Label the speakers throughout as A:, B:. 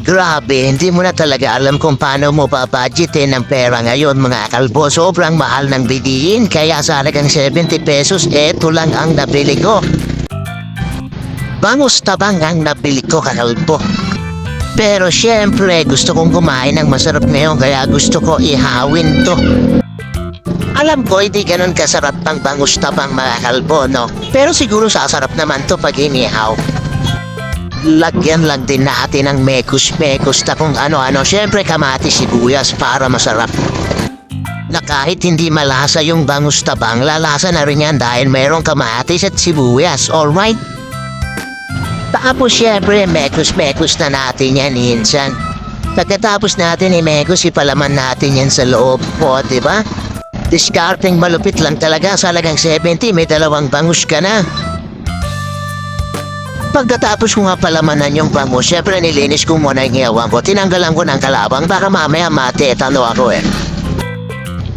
A: Grabe, hindi mo na talaga alam kung paano mo babudgetin ng pera ngayon mga kalbo. Sobrang mahal ng bilihin, kaya sa halagang 70 pesos, eto lang ang nabili ko. Bangus tabang ang nabili ko kakalbo. Pero syempre, gusto kong kumain ng masarap ngayon, kaya gusto ko ihawin to. Alam ko, hindi ganun kasarap ang bangus tabang mga kalbo, no? Pero siguro sasarap naman to pag inihaw. Lagyan lang din natin ng mekus-mekus na kung ano-ano. Siyempre kamatis, sibuyas para masarap. Na kahit hindi malasa yung bangus tabang, lalasa na rin yan dahil mayroong kamatis at sibuyas, alright? Tapos siyempre, mekus-mekus na natin yan minsan. Pagkatapos natin i-mekus, ipalaman natin yan sa loob po, diba? Discarding malupit lang talaga, sa halagang 70, may dalawang bangus ka na. Pagkatapos ko nga palamanan yung bangus, syempre nilinis ko muna yung hiyawan ko. Tinanggalan ko ng kalabang, baka mamaya matetano ako eh.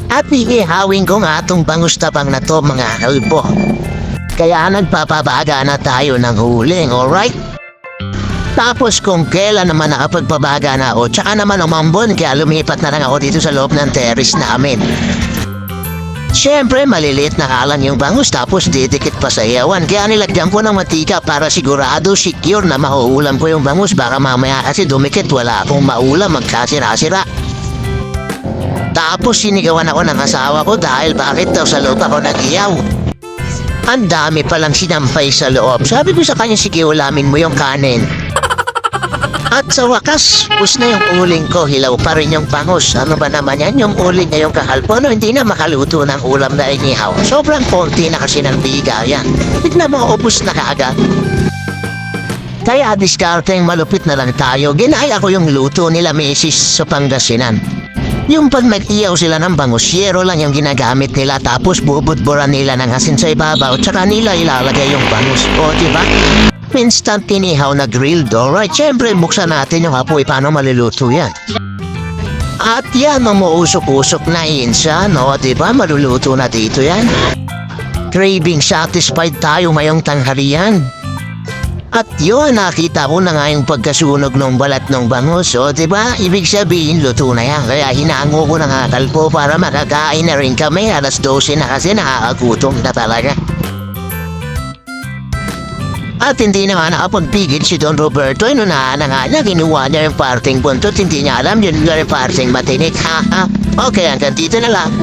A: At ihawin ko nga itong bangus tabang na to mga kalbo. Kaya nagpapabaga na tayo ng huling, alright? Tapos kung kailan naman nakapagpabaga na ako, tsaka naman umambon, kaya lumipat na lang ako dito sa loob ng terrace namin. Siyempre, maliliit na kalan yung bangus tapos didikit pa sa iyawan. Kaya nilagyan ko ng matika para sigurado secure na mauulam ko yung bangus. Baka mamaya kasi dumikit, wala akong maulam, magkasira-sira. Tapos sinigawan ako ng asawa ko dahil bakit daw sa loob ako nag-iyaw. Ang dami palang sinampay sa loob. Sabi ko sa kanya, sige ulamin mo yung kanin. At sa wakas, pus na yung uling ko, hilaw pa rin yung bangus. Ano ba naman yan, yung uling ngayong kahalpo, no, hindi na makaluto ng ulam na inihaw. Sobrang konti na kasi ng biga yan. Bigla mo ubus na kaagad. Kaya discarding malupit na lang tayo, ginaya ko yung luto nila misis sa Pangasinan. Yung pag nag-iyaw sila ng bangus, yero lang yung ginagamit nila tapos bubudburan nila ng asin sa ibabaw tsaka nila ilalagay yung bangus. O, diba? Instant tinihaw na grilled, alright? Siyempre, buksan natin yung apoy paano maluluto yan. At yan, mamuusok-usok na insa, no? Diba? Maluluto na dito yan. Craving satisfied tayo ngayong tanghalian. At yun, nakita ko na nga yung pagkasunog ng balat ng bangus, o diba? Ibig sabihin, luto na yan. Kaya hinango ko ng akal po para makakain na rin kami. Alas 12 na kasi nakakagutom na talaga. At hindi naman nakapagpigil si Don Roberto, inunahan na nga na kinuha niya yung parting buntot, hindi niya alam yun yung parting matinik, ha? Okay, hanggang dito na lang.